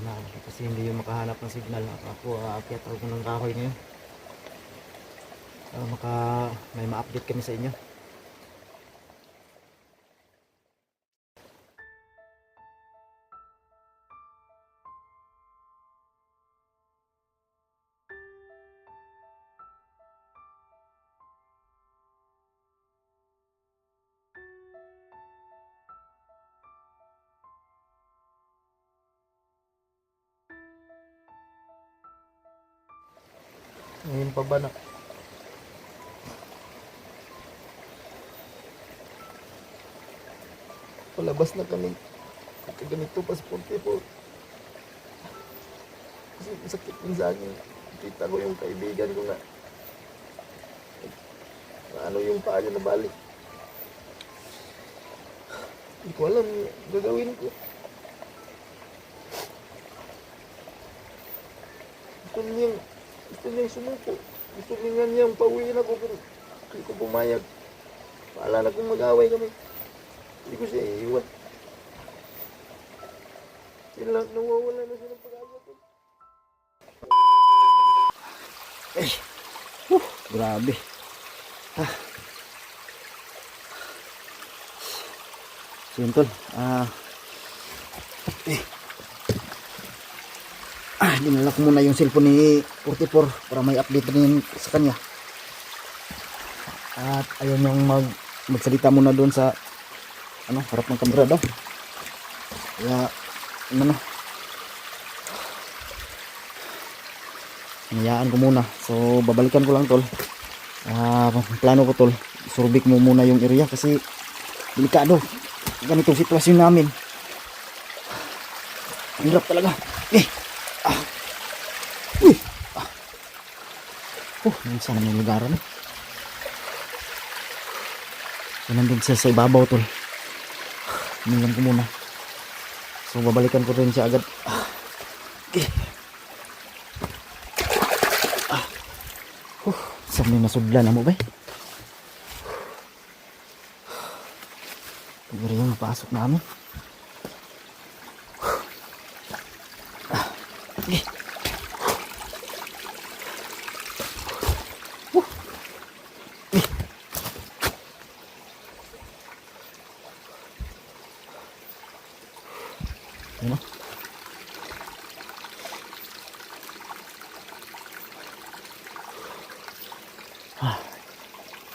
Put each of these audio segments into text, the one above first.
na, kasi hindi yung makahanap ng signal. Ako aakyat ako ng kahoy ngayon para may ma-update kami sa inyo. Ngayon pa ba na palabas na kami ganito pasporte po, kasi sakit din sa akin. Kita ko yung kaibigan ko na ano yung paa niya nabalik. Hindi ko alam gagawin ko. Gusto niyang sumuko. Gusto niyang pauwiin ako, pero hindi ko pumayag. Paala na kung mag-away kami. Hindi ko siya iiwan. Sila nawawala na siya ng pag-asa ko. Ay, grabe. So yun tol, dinala ko muna yung cellphone ni 44 para may update rin sa kanya. At ayun yung magsalita muna doon sa harap ng kamera daw. Kaya hinayaan ko muna. So babalikan ko lang tol. Plano ko tol, surbik mo muna yung area kasi delikado ganitong sitwasyon namin. Hirap talaga. Minsan may lugaran. So nandun siya sa ibabaw tol. Hinilang ko muna. So babalikan ko rin siya agad. Saan na nasudlan na mo ba? Siguro yung napasok namin.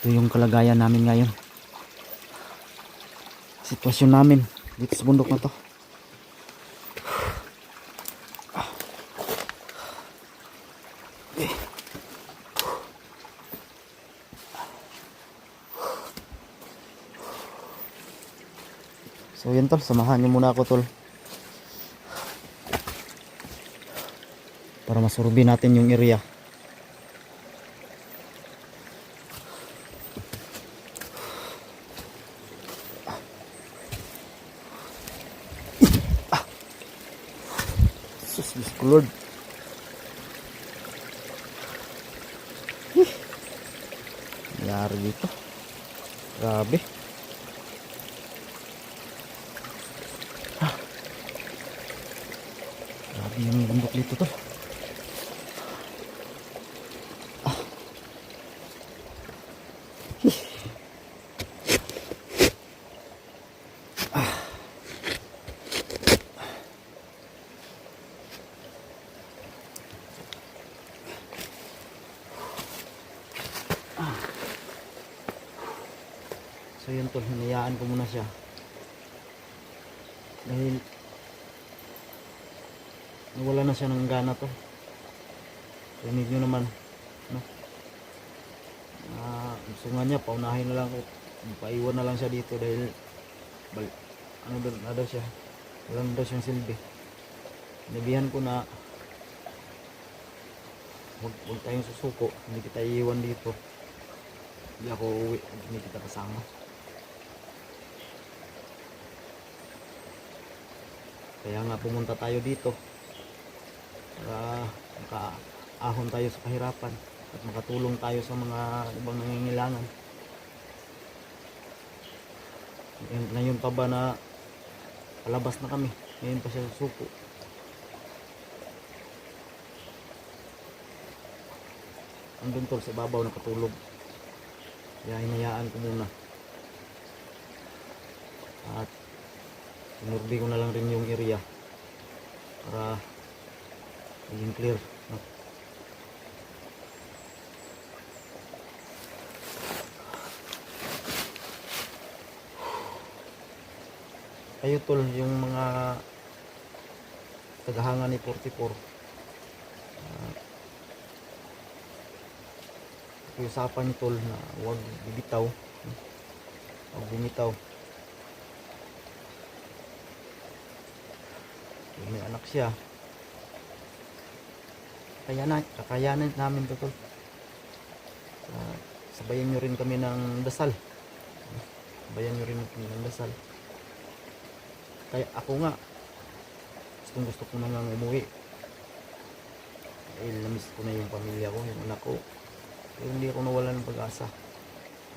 Ito yung kalagayan namin ngayon. Sitwasyon namin dito sa bundok na to. So yan tol, samahan nyo muna ako tol para masurbi natin yung area. Diyos ko Lord. Nangyari dito. Grabe. Grabe yung bundok dito to. So yun tol, hinayaan ko muna siya dahil nawala na siya ng gana to. Rinig nyo naman gusto nga niya paunahin na lang ko, paiwan na lang siya dito dahil doon na daw siya, wala na daw siyang silbi. Nabihan ko na huwag tayong susuko, hindi kita iiwan dito, hindi ako uuwi, hindi kita kasama. Kaya nga pumunta tayo dito para makaahon tayo sa kahirapan at makatulong tayo sa mga ibang nangangailangan. Ngayon pa ba na palabas na kami, ngayon pa siya susuko. andun tol sa ibabaw nakatulog. Kaya hinayaan ko muna. At sinurvey ko na lang rin yung area para maging clear, no? Kayo tol, yung mga tagahanga ni 44, usapan ni tol na huwag bibitaw, huwag bumitaw. Kung may anak siya, kakayanan namin to tol. Sabayan nyo rin kami ng dasal. Sabayan nyo rin kami ng dasal. Kaya ako nga, gusto ko nang umuwi. Dahil namiss ko na yung pamilya ko, yung anak ko. Pero hindi ako nawalan ng pag-asa.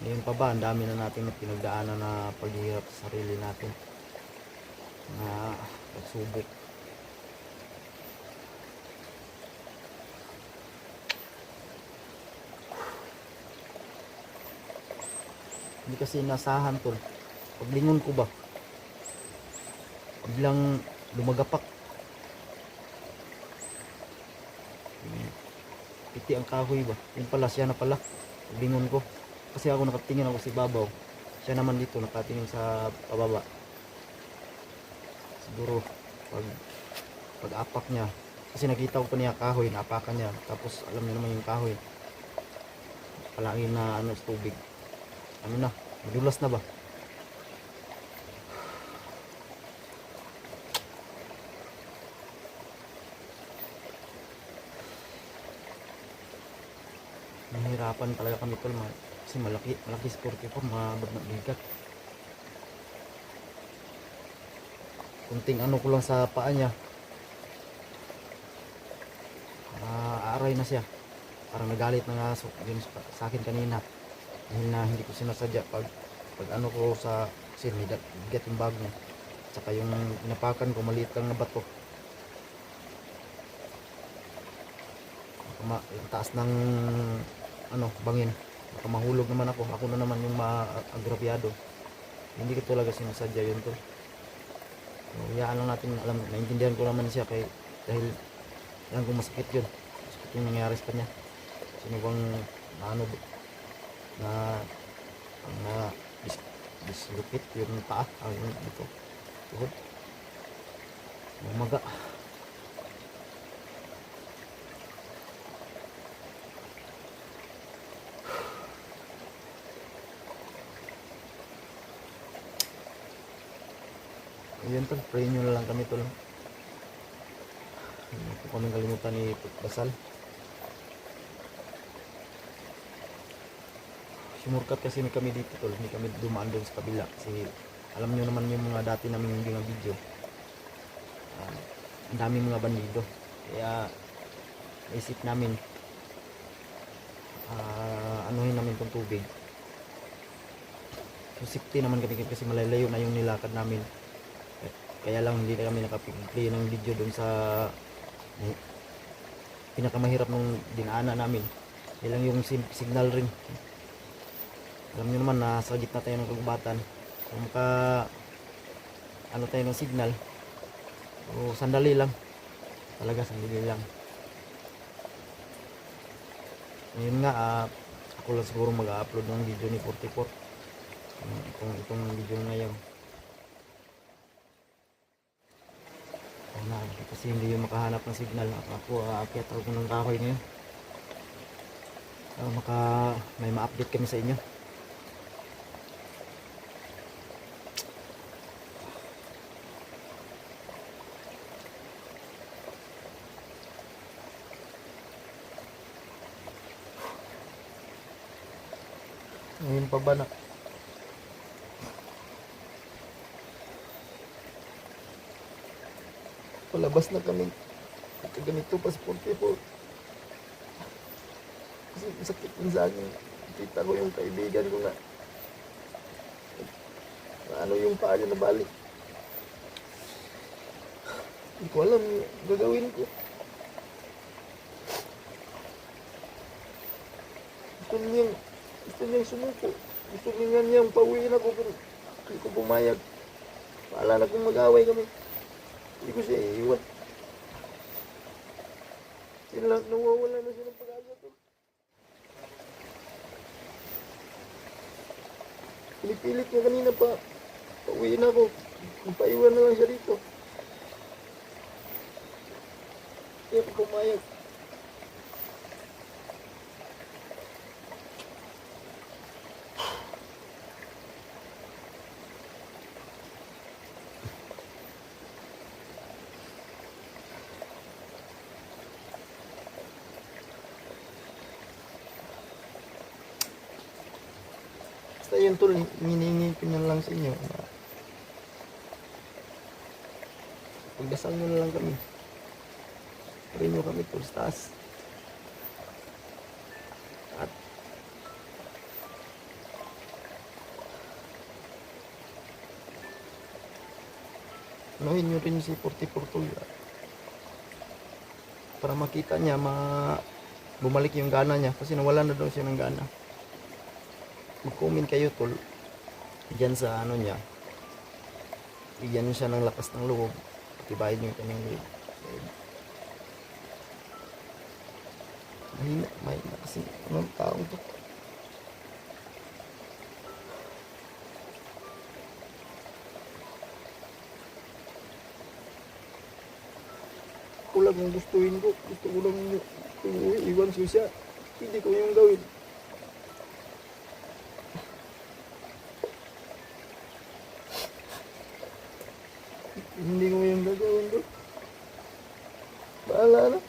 Ngayon pa ba, ang dami na natin pinagdaanan na paghihirap sa sarili natin. Na pagsubok. Hindi kasi inasahan tol. Paglingon ko ba, biglang lumagapak. Piti ang kahoy ba. Yun pala, siya na pala. Paglingon ko. Kasi ako nakatingin ako sa ibabaw. Siya naman dito nakatingin sa pababa. Siguro pag-apak niya. Kasi nakita ko pa niya kahoy, naapakan niya. Tapos alam niya naman yung kahoy. Palangin na ano sa tubig. Ano na, madulas na ba? Nahihirapan talaga kami tol, kasi malaki sa 44, mabigat. Kunting ano ko lang sa paa niya, aaray na siya. Parang nagalit na nga sa akin kanina. Dahil na hindi ko sinasadya pag ano ko sa, kasi may bigat yung bag niya. Tsaka yung pinapakan ko, maliit lang na bato. Yung taas ng ano, bangin. Baka mahulog naman ako. Ako na naman yung maagrabyado. Hindi ko talaga sinasadya yun to. So, hayaan lang natin, naintindihan ko naman siya dahil yan kung masakit yun. Masakit yung nangyari sa kanya. Sino bang dislocate yung paa, yung dito, tuhod, umaga. Ayun tol, pray nyo na lang kami tol. Hindi ko kami kalimutan ni Basal. Sumurkat kasi kami dito tol, hindi kami dumaan doon sa kabila kasi alam nyo naman yung mga dati namin yung video, ang daming mga bandido. Kaya naisip namin anuhin namin tong tubig. So safety naman kami kasi malalayo na yung nilakad namin. Kaya lang hindi na kami nakapag-play ng video doon sa pinakamahirap nung dinaanan namin. Ilang yung signal ring. Alam nyo naman na sa gitna tayo ng kagubatan. Kung ano tayo ng signal, o sandali lang. Talaga sandali lang. Ngayon nga, ako lang siguro mag-upload ng video ni 44. Itong video ngayon. Kasi hindi yung makahanap ng signal. Ako, aakyat ako ng kahoy ngayon. May ma-update kami sa inyo. Ngayon pa ba na palabas na kami ganito pa sa 44 kasi sakit din sa akin. Kita ko yung kaibigan ko na ano yung paa niya nabalik. Hindi ko alam gagawin ko. gusto niyang sumuko. Gusto niya niyang pauwiin ako pero hindi ko pumayag. Paala na kung mag-away kami. Hindi ko siya iiwan. Sila nawawala na siya ng pag-asa to. Pinipilit niya kanina pa. Pauwiin ako. Paiwan na lang siya dito. Hindi ako pumayag. Basta yun tol, hinihingi ko na lang sa inyo na pagdasal nyo na lang kami. Pari nyo kami tol sa taas. At anuhin nyo rin si 44 tol para makita niya bumalik yung gana niya kasi nawala na daw siya ng gana. Mag-comment kayo tol dyan sa ano niya, bigyan niyo siya ng lakas ng loob, patibayin niyo yung kanyang loob. Mahina kasi anong taong to. Ako lang yung gustuhin ko, gusto ko lang iwan siya, hindi ko yung gawin. Hindi ko yung gagawin ko. Bahala na.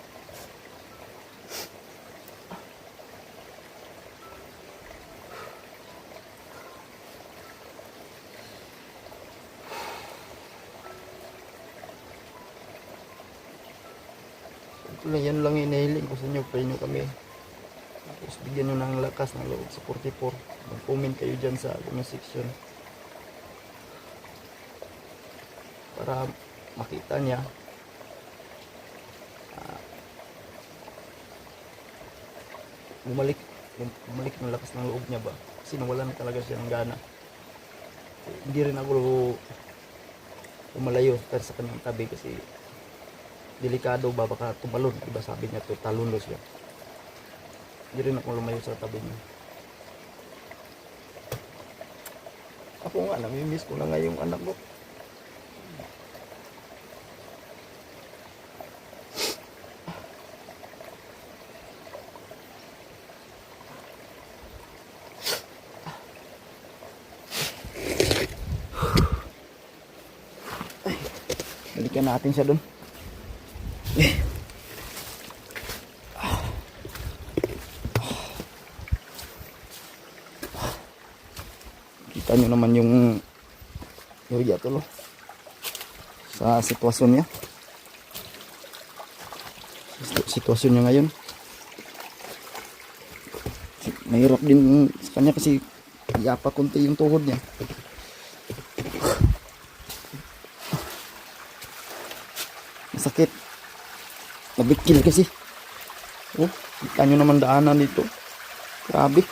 Yan lang inahiling ko sa inyo. Pray nyo kami. Tapos bigyan nyo ng lakas ng loob sa 44. Mag-comment kayo dyan sa comment section. Para makita niya bumalik ng lakas ng loob niya ba, kasi nawalan talaga siya ng gana. Hindi rin ako umalayo sa kanyang tabi kasi delikado ba, baka tumalon, diba sabi niya to, talon daw siya. Hindi rin ako lumayo sa tabi niya. Ako nga, namimiss ko na nga yung anak ko. Balikan natin siya dun. Kita nyo naman yung area to sa sitwasyon niya. Sitwasyon niya ngayon. Mahirap din sa kanya kasi yapa konti yung tuhod niya. Masakit. Nabikil kasi. Oh, kita nyo naman daanan dito. Grabe.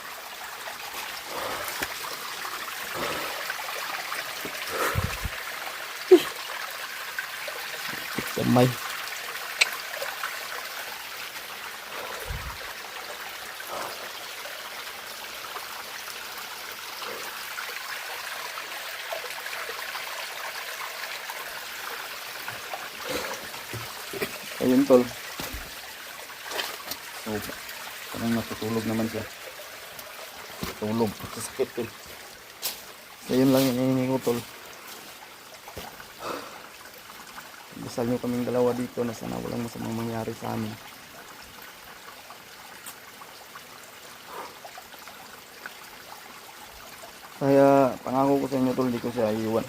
Kamay. Ayun tol. So, parang natutulog naman siya. Tulog. Sakit tol. Ayun lang yung hinihingi ko tol. Dasal nyo kaming dalawa dito na sana walang masamang mangyari sa amin. Kaya pangako ko sa inyo tol, di ko siya iiwan.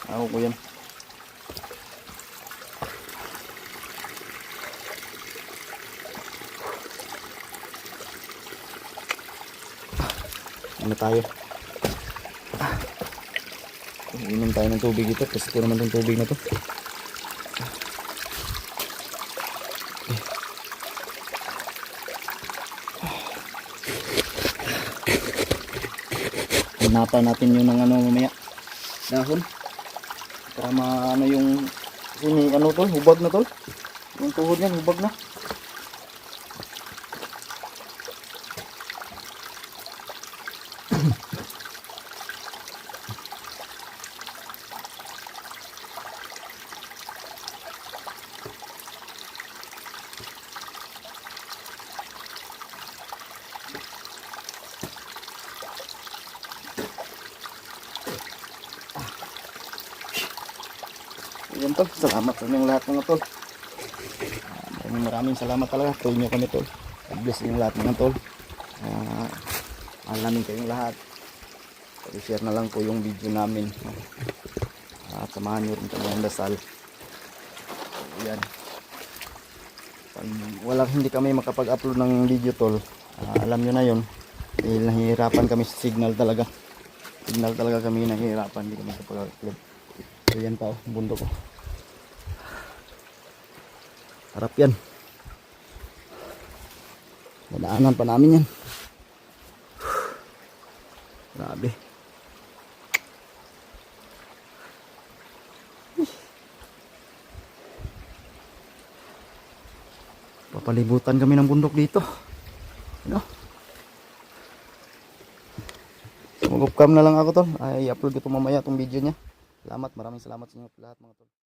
Pangako ko yan. Ano tayo? Inom tayo ng tubig ito kasi ito naman yung tubig na to. hanapan natin yung ng ano mamaya dahon para maano yung kasi ano tol, hubag na tol, yung tuhod niyan hubag na. Ayan tol, salamat sa inyong lahat mga tol. Maraming salamat talaga. Tol nyo kami tol. God bless yung lahat mga tol. Mahal namin kayong lahat. I-share na lang po yung video namin. At samahan nyo rin kami ang dasal. Ayan. Pag hindi kami makapag-upload ng video tol, alam nyo na yun. Dahil nahihirapan kami sa signal talaga. Signal talaga kami nahihirapan. Hindi kami makapag-upload. So yan pa, bundok ko. Harap yan. Nadaanan pa namin yan. Grabe. Papalibutan kami ng bundok dito. Ano? Mag-upcam na lang ako tol. Ay, upload ko ito mamaya itong video niya. Salamat, maraming salamat sa inyo lahat mga tol.